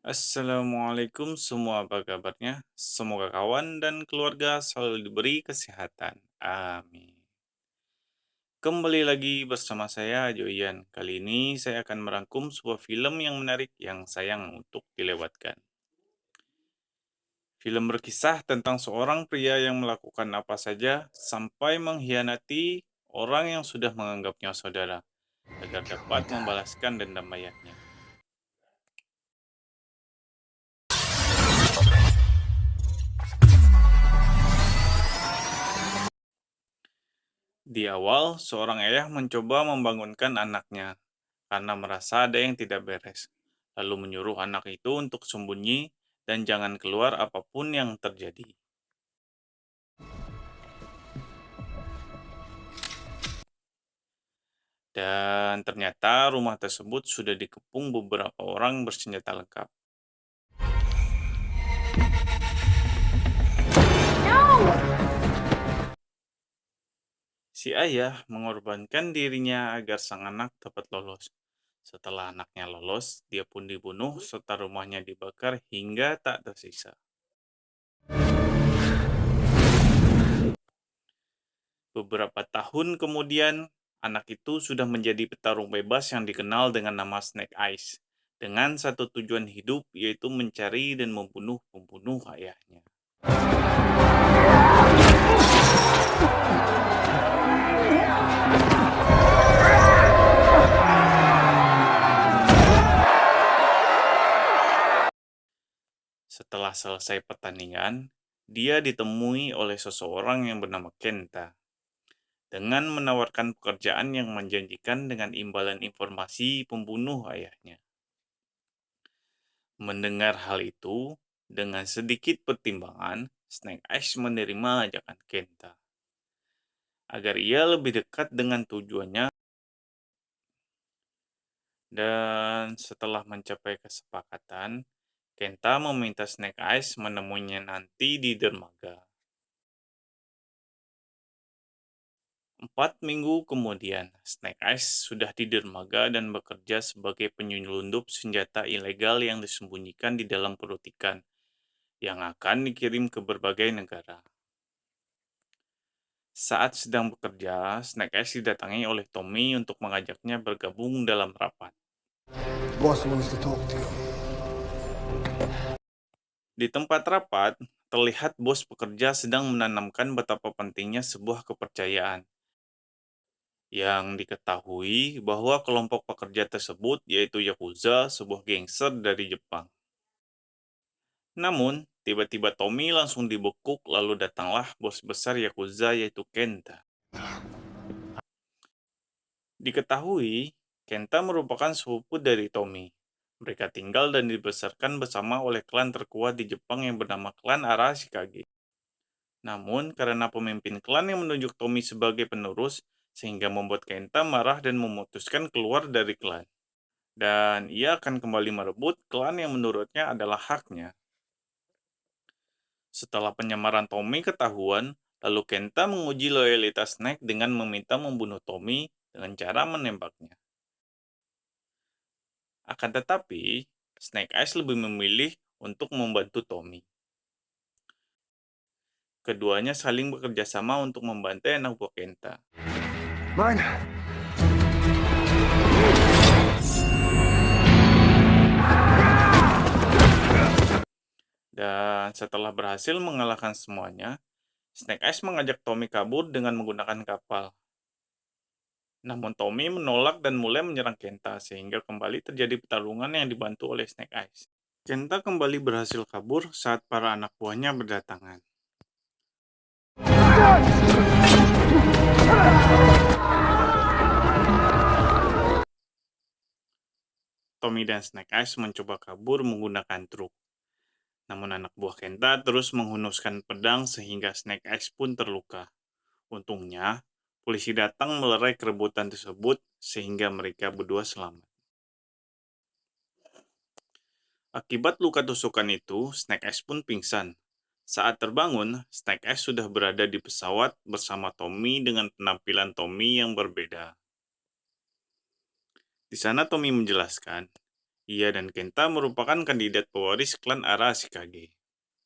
Assalamualaikum semua, apa kabarnya? Semoga kawan dan keluarga selalu diberi kesehatan. Amin. Kembali lagi bersama saya, Joyan. Kali ini saya akan merangkum sebuah film yang menarik yang sayang untuk dilewatkan. Film berkisah tentang seorang pria yang melakukan apa saja sampai mengkhianati orang yang sudah menganggapnya saudara agar dapat membalaskan dendam ayahnya. Di awal, seorang ayah mencoba membangunkan anaknya karena merasa ada yang tidak beres, lalu menyuruh anak itu untuk sembunyi dan jangan keluar apapun yang terjadi. Dan ternyata rumah tersebut sudah dikepung beberapa orang bersenjata lengkap. Si ayah mengorbankan dirinya agar sang anak dapat lolos. Setelah anaknya lolos, dia pun dibunuh serta rumahnya dibakar hingga tak tersisa. Beberapa tahun kemudian, anak itu sudah menjadi petarung bebas yang dikenal dengan nama Snake Eyes, dengan satu tujuan hidup yaitu mencari dan membunuh pembunuh ayahnya. Setelah selesai pertandingan, dia ditemui oleh seseorang yang bernama Kenta dengan menawarkan pekerjaan yang menjanjikan dengan imbalan informasi pembunuh ayahnya. Mendengar hal itu, dengan sedikit pertimbangan, Snake Eyes menerima ajakan Kenta agar ia lebih dekat dengan tujuannya, dan setelah mencapai kesepakatan, Kenta meminta Snake Eyes menemuinya nanti di dermaga. 4 minggu kemudian, Snake Eyes sudah di dermaga dan bekerja sebagai penyelundup senjata ilegal yang disembunyikan di dalam perut ikan yang akan dikirim ke berbagai negara. Saat sedang bekerja, Snake Eyes didatangi oleh Tommy untuk mengajaknya bergabung dalam rapat. Boss wants to talk to you. Di tempat rapat, terlihat bos pekerja sedang menanamkan betapa pentingnya sebuah kepercayaan. Yang diketahui bahwa kelompok pekerja tersebut yaitu Yakuza, sebuah gangster dari Jepang. Namun, tiba-tiba Tommy langsung dibekuk lalu datanglah bos besar Yakuza yaitu Kenta. Diketahui, Kenta merupakan sepupu dari Tommy. Mereka tinggal dan dibesarkan bersama oleh klan terkuat di Jepang yang bernama klan Arashikage. Namun, karena pemimpin klan yang menunjuk Tommy sebagai penerus, sehingga membuat Kenta marah dan memutuskan keluar dari klan. Dan ia akan kembali merebut klan yang menurutnya adalah haknya. Setelah penyamaran Tommy ketahuan, lalu Kenta menguji loyalitas Snake dengan meminta membunuh Tommy dengan cara menembaknya. Akan tetapi, Snake Eyes lebih memilih untuk membantu Tommy. Keduanya saling bekerja sama untuk membantai anak buah Kenta. Mine. Dan setelah berhasil mengalahkan semuanya, Snake Eyes mengajak Tommy kabur dengan menggunakan kapal. Namun Tommy menolak dan mulai menyerang Kenta sehingga kembali terjadi pertarungan yang dibantu oleh Snake Eyes. Kenta kembali berhasil kabur saat para anak buahnya berdatangan. Tommy dan Snake Eyes mencoba kabur menggunakan truk. Namun anak buah Kenta terus menghunuskan pedang sehingga Snake Eyes pun terluka. Untungnya, polisi datang melerai kerebutan tersebut sehingga mereka berdua selamat. Akibat luka tusukan itu, Snake Eyes pun pingsan. Saat terbangun, Snake Eyes sudah berada di pesawat bersama Tommy dengan penampilan Tommy yang berbeda. Di sana Tommy menjelaskan, Ia dan Kenta merupakan kandidat pewaris klan Arashikage.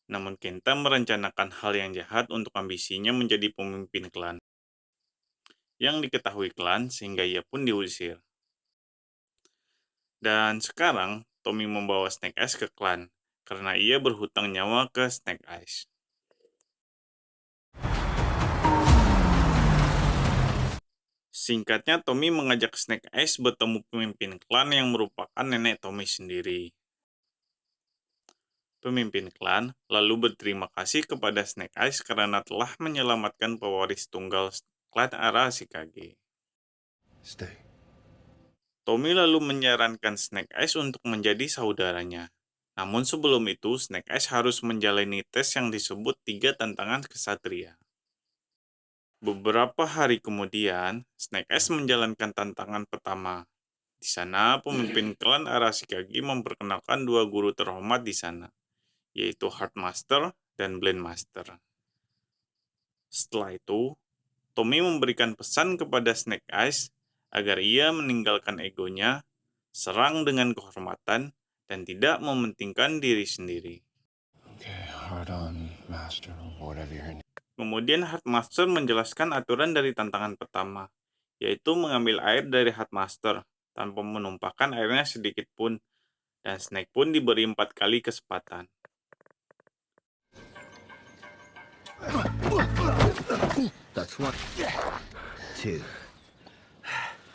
Namun Kenta merencanakan hal yang jahat untuk ambisinya menjadi pemimpin klan. Yang diketahui klan sehingga ia pun diusir. Dan sekarang Tommy membawa Snake Eyes ke klan karena ia berhutang nyawa ke Snake Eyes. Singkatnya, Tommy mengajak Snake Eyes bertemu pemimpin klan yang merupakan nenek Tommy sendiri. Pemimpin klan lalu berterima kasih kepada Snake Eyes karena telah menyelamatkan pewaris tunggal klan Arashikage. Stay. Tommy lalu menyarankan Snake Eyes untuk menjadi saudaranya. Namun sebelum itu, Snake Eyes harus menjalani tes yang disebut 3 tantangan kesatria. Beberapa hari kemudian, Snake Eyes menjalankan tantangan pertama. Di sana, pemimpin klan Arashikage memperkenalkan 2 guru terhormat di sana, yaitu Heartmaster dan Blendmaster. Setelah itu, Tommy memberikan pesan kepada Snake Eyes agar ia meninggalkan egonya, serang dengan kehormatan, dan tidak mementingkan diri sendiri. Okay, hard on, master, whatever your name. Kemudian Heartmaster menjelaskan aturan dari tantangan pertama, yaitu mengambil air dari Heartmaster tanpa menumpahkan airnya sedikit pun, dan Snake pun diberi 4 kali kesempatan. That's 1. 2.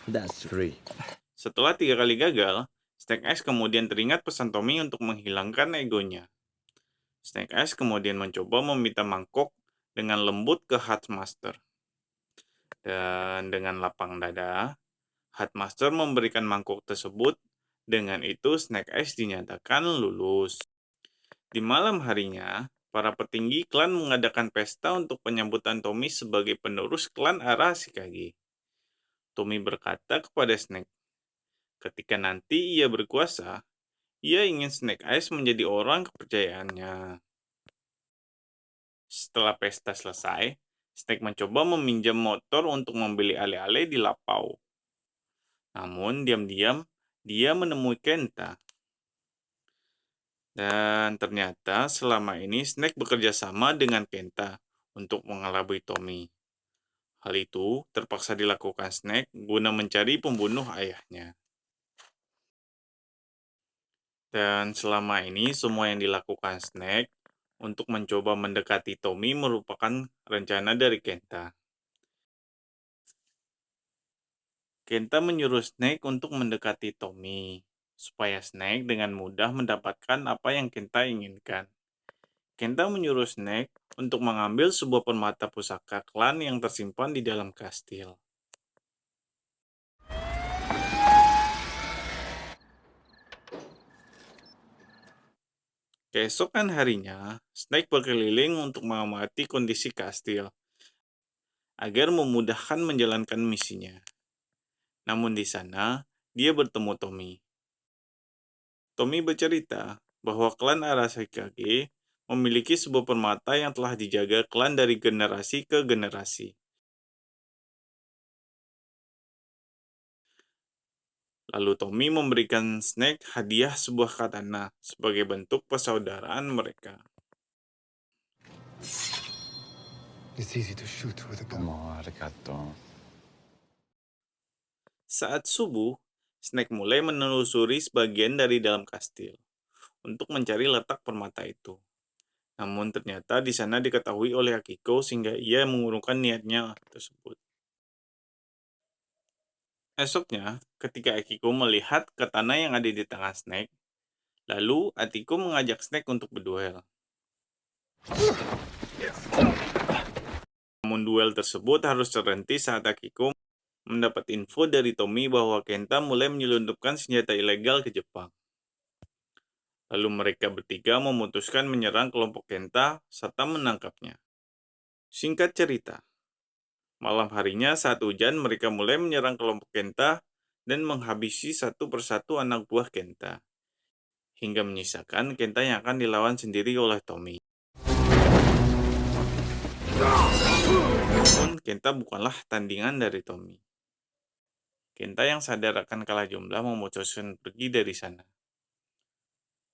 That's 3. Setelah 3 kali gagal, Snake Eyes kemudian teringat pesan Tommy untuk menghilangkan egonya. Snake Eyes kemudian mencoba meminta mangkok dengan lembut ke Heartmaster. Dan dengan lapang dada, Heartmaster memberikan mangkok tersebut. Dengan itu, Snake Eyes dinyatakan lulus. Di malam harinya, para petinggi klan mengadakan pesta untuk penyambutan Tommy sebagai penerus klan Arashikage. Tommy berkata kepada Snake, ketika nanti ia berkuasa, ia ingin Snake Eyes menjadi orang kepercayaannya. Setelah pesta selesai, Snake mencoba meminjam motor untuk membeli ale-ale di Lapau. Namun, diam-diam, dia menemui Kenta. Dan ternyata selama ini Snake bekerja sama dengan Kenta untuk mengelabui Tommy. Hal itu terpaksa dilakukan Snake guna mencari pembunuh ayahnya. Dan selama ini semua yang dilakukan Snake untuk mencoba mendekati Tommy merupakan rencana dari Kenta. Kenta menyuruh Snake untuk mendekati Tommy, supaya Snake dengan mudah mendapatkan apa yang Kenta inginkan. Kenta menyuruh Snake untuk mengambil sebuah permata pusaka klan yang tersimpan di dalam kastil. Keesokan harinya, Snake berkeliling untuk mengamati kondisi kastil, agar memudahkan menjalankan misinya. Namun di sana, dia bertemu Tommy. Tommy bercerita bahwa klan Arashikage memiliki sebuah permata yang telah dijaga klan dari generasi ke generasi. Lalu Tommy memberikan Snake hadiah sebuah katana sebagai bentuk persaudaraan mereka. It's easy to shoot with a gun. Arigato. Saat subuh, Snake mulai menelusuri sebagian dari dalam kastil untuk mencari letak permata itu. Namun ternyata di sana diketahui oleh Akiko sehingga ia mengurungkan niatnya tersebut. Esoknya, ketika Akiko melihat katana yang ada di tangan Snake, lalu Akiko mengajak Snake untuk berduel. Namun duel tersebut harus terhenti saat Akiko mendapat info dari Tommy bahwa Kenta mulai menyelundupkan senjata ilegal ke Jepang. Lalu mereka bertiga memutuskan menyerang kelompok Kenta serta menangkapnya. Singkat cerita, malam harinya saat hujan mereka mulai menyerang kelompok Kenta dan menghabisi satu persatu anak buah Kenta, hingga menyisakan Kenta yang akan dilawan sendiri oleh Tommy. Namun Kenta bukanlah tandingan dari Tommy. Kenta yang sadar akan kalah jumlah memutuskan pergi dari sana.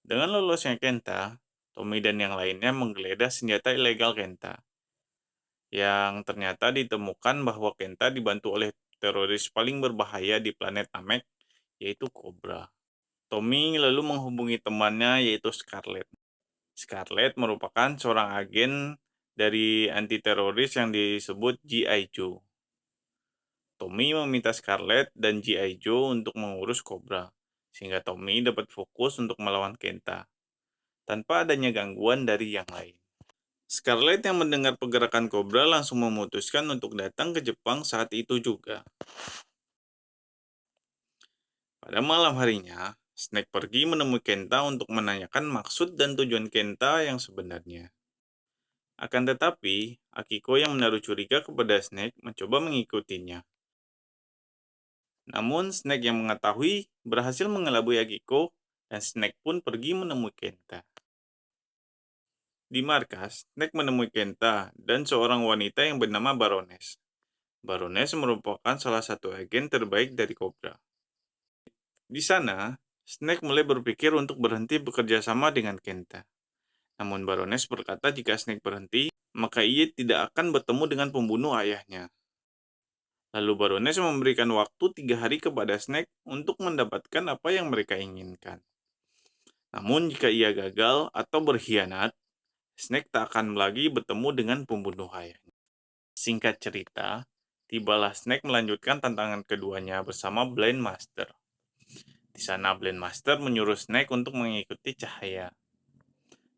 Dengan lolosnya Kenta, Tommy dan yang lainnya menggeledah senjata ilegal Kenta, yang ternyata ditemukan bahwa Kenta dibantu oleh teroris paling berbahaya di planet Namek, yaitu Cobra. Tommy lalu menghubungi temannya yaitu Scarlet. Scarlet merupakan seorang agen dari anti-teroris yang disebut G.I. Joe. Tommy meminta Scarlet dan G.I. Joe untuk mengurus Cobra, sehingga Tommy dapat fokus untuk melawan Kenta, tanpa adanya gangguan dari yang lain. Scarlet yang mendengar pergerakan Cobra langsung memutuskan untuk datang ke Jepang saat itu juga. Pada malam harinya, Snake pergi menemui Kenta untuk menanyakan maksud dan tujuan Kenta yang sebenarnya. Akan tetapi, Akiko yang menaruh curiga kepada Snake mencoba mengikutinya. Namun, Snake yang mengetahui berhasil mengelabui Akiko, dan Snake pun pergi menemui Kenta. Di markas, Snake menemui Kenta dan seorang wanita yang bernama Baroness. Baroness merupakan salah satu agen terbaik dari Cobra. Di sana, Snake mulai berpikir untuk berhenti bekerja sama dengan Kenta. Namun Baroness berkata jika Snake berhenti, maka ia tidak akan bertemu dengan pembunuh ayahnya. Lalu Baroness memberikan waktu 3 hari kepada Snake untuk mendapatkan apa yang mereka inginkan. Namun jika ia gagal atau berkhianat, Snake tak akan lagi bertemu dengan pembunuh ayahnya. Singkat cerita, tibalah Snake melanjutkan tantangan keduanya bersama Blind Master. Di sana Blind Master menyuruh Snake untuk mengikuti cahaya.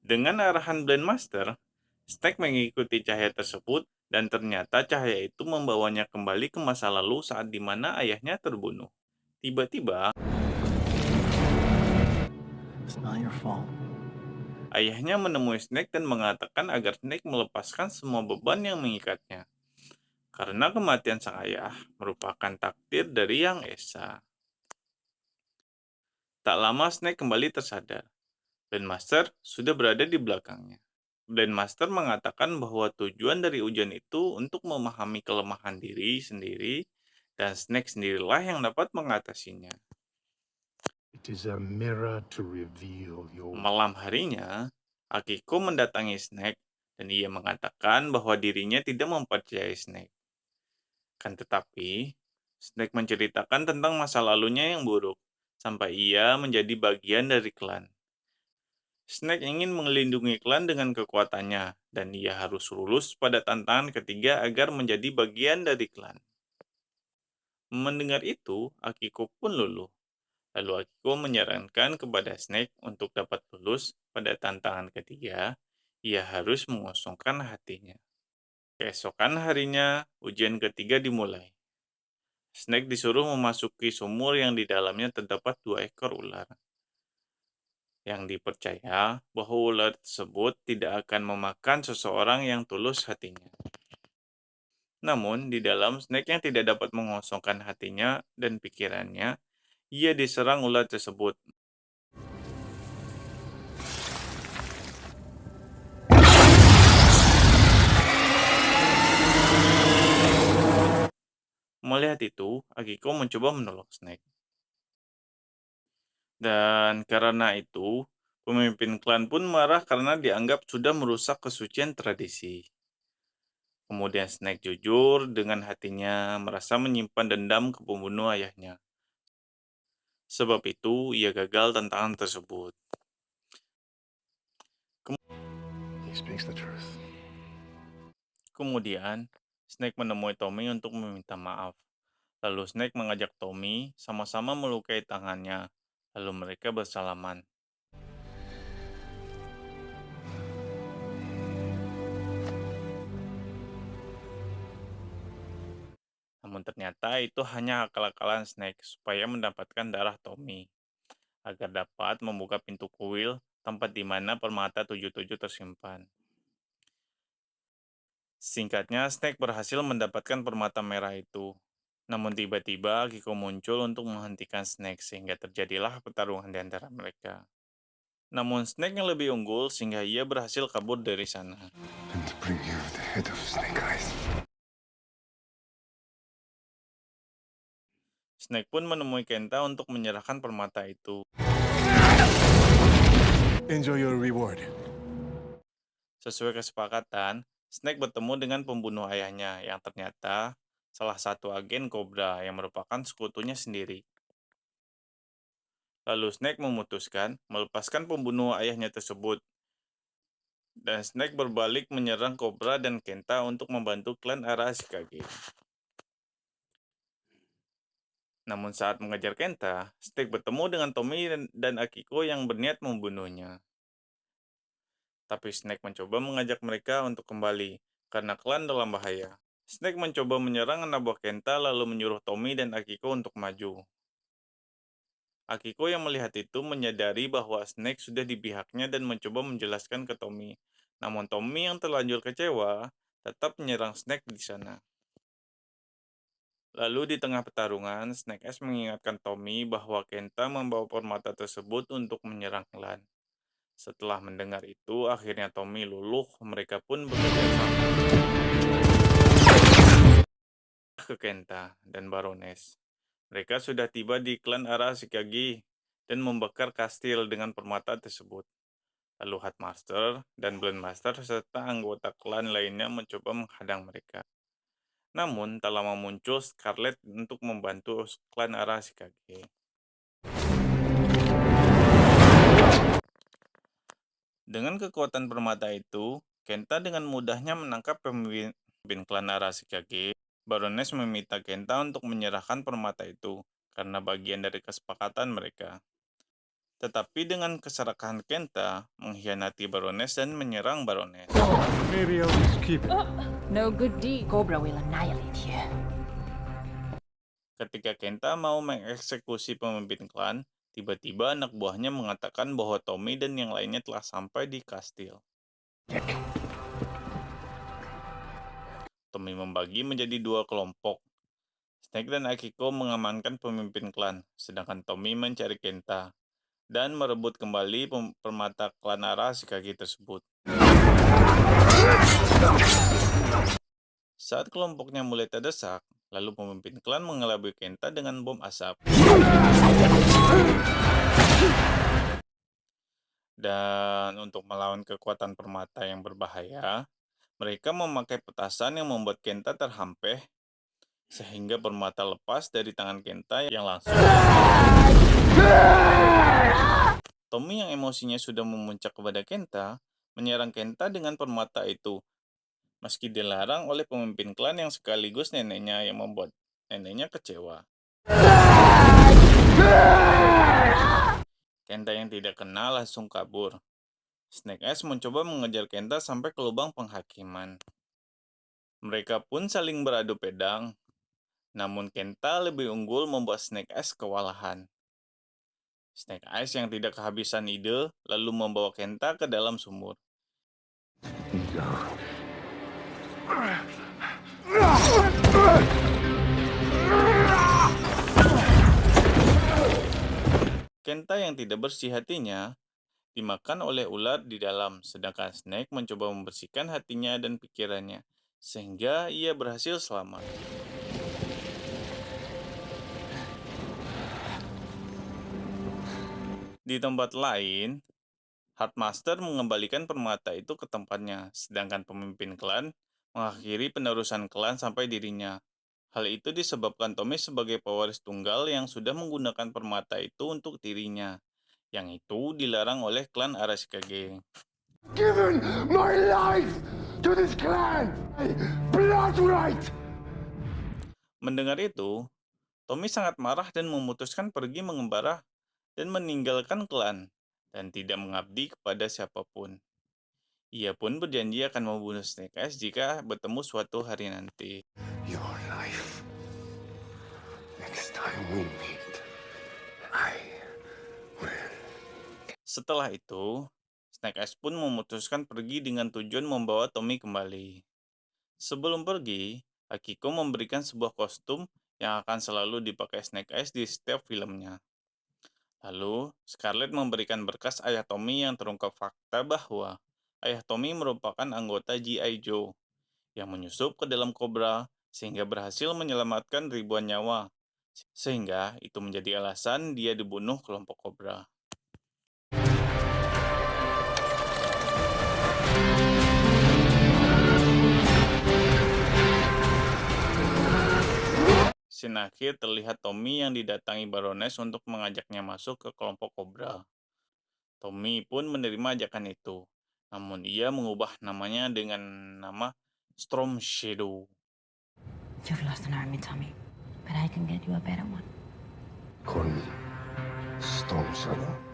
Dengan arahan Blind Master, Snake mengikuti cahaya tersebut dan ternyata cahaya itu membawanya kembali ke masa lalu saat dimana ayahnya terbunuh. Tiba-tiba, It's not your fault. ayahnya menemui Snake dan mengatakan agar Snake melepaskan semua beban yang mengikatnya. Karena kematian sang ayah merupakan takdir dari Yang Esa. Tak lama Snake kembali tersadar. Blind Master sudah berada di belakangnya. Blind Master mengatakan bahwa tujuan dari ujian itu untuk memahami kelemahan diri sendiri dan Snake sendirilah yang dapat mengatasinya. It is a mirror to reveal your Malam harinya, Akiko mendatangi Snake dan ia mengatakan bahwa dirinya tidak mempercayai Snake. Kan tetapi, Snake menceritakan tentang masa lalunya yang buruk, sampai ia menjadi bagian dari klan. Snake ingin melindungi klan dengan kekuatannya, dan ia harus lulus pada tantangan ketiga agar menjadi bagian dari klan. Mendengar itu, Akiko pun luluh. Lalu Akiko menyarankan kepada Snake untuk dapat lulus pada tantangan ketiga, ia harus mengosongkan hatinya. Keesokan harinya, ujian ketiga dimulai. Snake disuruh memasuki sumur yang di dalamnya terdapat 2 ekor ular. Yang dipercaya bahwa ular tersebut tidak akan memakan seseorang yang tulus hatinya. Namun, di dalam Snake yang tidak dapat mengosongkan hatinya dan pikirannya, ia diserang ular tersebut. Melihat itu, Akiko mencoba menolong Snake. Dan karena itu, pemimpin klan pun marah karena dianggap sudah merusak kesucian tradisi. Kemudian Snake jujur dengan hatinya merasa menyimpan dendam ke pembunuh ayahnya. Sebab itu, ia gagal tantangan tersebut. He speaks the truth. Kemudian, Snake menemui Tommy untuk meminta maaf. Lalu Snake mengajak Tommy sama-sama melukai tangannya. Lalu mereka bersalaman. Namun ternyata itu hanya akal-akalan Snake supaya mendapatkan darah Tommy, agar dapat membuka pintu kuil tempat di mana permata 77 tersimpan. Singkatnya, Snake berhasil mendapatkan permata merah itu. Namun tiba-tiba Akiko muncul untuk menghentikan Snake sehingga terjadilah pertarungan di antara mereka. Namun Snake yang lebih unggul sehingga ia berhasil kabur dari sana. And to bring you the head of Snake Eyes. Snake pun menemui Kenta untuk menyerahkan permata itu. Enjoy your reward. Sesuai kesepakatan, Snake bertemu dengan pembunuh ayahnya yang ternyata salah satu agen Cobra yang merupakan sekutunya sendiri. Lalu Snake memutuskan melepaskan pembunuh ayahnya tersebut. Dan Snake berbalik menyerang Cobra dan Kenta untuk membantu klan Arashikage. Namun saat mengejar Kenta, Snake bertemu dengan Tommy dan Akiko yang berniat membunuhnya. Tapi Snake mencoba mengajak mereka untuk kembali, karena klan dalam bahaya. Snake mencoba menyerang anak buah Kenta lalu menyuruh Tommy dan Akiko untuk maju. Akiko yang melihat itu menyadari bahwa Snake sudah di pihaknya dan mencoba menjelaskan ke Tommy. Namun Tommy yang terlanjur kecewa, tetap menyerang Snake di sana. Lalu di tengah pertarungan, Snake Eyes mengingatkan Tommy bahwa Kenta membawa permata tersebut untuk menyerang klan. Setelah mendengar itu, akhirnya Tommy luluh, mereka pun bekerja sama ke Kenta dan Baroness. Mereka sudah tiba di klan Arashikage dan membakar kastil dengan permata tersebut. Lalu Headmaster dan Blendmaster serta anggota klan lainnya mencoba menghadang mereka. Namun, tak lama muncul Scarlet untuk membantu klan Arashikage. Dengan kekuatan permata itu, Kenta dengan mudahnya menangkap pemimpin klan Arashikage. Baroness meminta Kenta untuk menyerahkan permata itu, karena bagian dari kesepakatan mereka. Tetapi dengan keserakahan Kenta, mengkhianati Baroness dan menyerang Baroness. Maybe I'll just keep it. No good deed. Cobra will annihilate you. Ketika Kenta mau mengeksekusi pemimpin klan, tiba-tiba anak buahnya mengatakan bahwa Tommy dan yang lainnya telah sampai di kastil. Tommy membagi menjadi dua kelompok. Snake dan Akiko mengamankan pemimpin klan, sedangkan Tommy mencari Kenta dan merebut kembali permata klan Arashikage tersebut. Saat kelompoknya mulai terdesak, lalu pemimpin klan mengelabui Kenta dengan bom asap. Dan untuk melawan kekuatan permata yang berbahaya, mereka memakai petasan yang membuat Kenta terhampeh, sehingga permata lepas dari tangan Kenta yang langsung. Tommy yang emosinya sudah memuncak kepada Kenta, menyerang Kenta dengan permata itu, meski dilarang oleh pemimpin klan yang sekaligus neneknya yang membuat neneknya kecewa. Kenta yang tidak kenal langsung kabur. Snake Eyes mencoba mengejar Kenta sampai ke lubang penghakiman. Mereka pun saling beradu pedang, namun Kenta lebih unggul membuat Snake Eyes kewalahan. Snake Eyes yang tidak kehabisan ide lalu membawa Kenta ke dalam sumur. Kenta yang tidak bersih hatinya dimakan oleh ular di dalam, sedangkan Snake mencoba membersihkan hatinya dan pikirannya, sehingga ia berhasil selamat. Di tempat lain, Headmaster mengembalikan permata itu ke tempatnya, sedangkan pemimpin klan mengakhiri penerusan klan sampai dirinya. Hal itu disebabkan Tommy sebagai pewaris tunggal yang sudah menggunakan permata itu untuk dirinya, yang itu dilarang oleh klan Arashikage. Given my life to this clan! Blood right! Mendengar itu, Tommy sangat marah dan memutuskan pergi mengembara dan meninggalkan klan, dan tidak mengabdi kepada siapapun. Ia pun berjanji akan membunuh Snake Eyes jika bertemu suatu hari nanti. Your life. Next time we meet, I will. Setelah itu, Snake Eyes pun memutuskan pergi dengan tujuan membawa Tommy kembali. Sebelum pergi, Akiko memberikan sebuah kostum yang akan selalu dipakai Snake Eyes di setiap filmnya. Lalu, Scarlet memberikan berkas ayah Tommy yang terungkap fakta bahwa ayah Tommy merupakan anggota G.I. Joe yang menyusup ke dalam Cobra sehingga berhasil menyelamatkan ribuan nyawa. Sehingga itu menjadi alasan dia dibunuh kelompok Cobra. Scene akhir terlihat Tommy yang didatangi Baroness untuk mengajaknya masuk ke kelompok Cobra. Tommy pun menerima ajakan itu, namun ia mengubah namanya dengan nama Storm Shadow. You've lost an army, Tommy, but I can get you a better one. Call me Storm Shadow.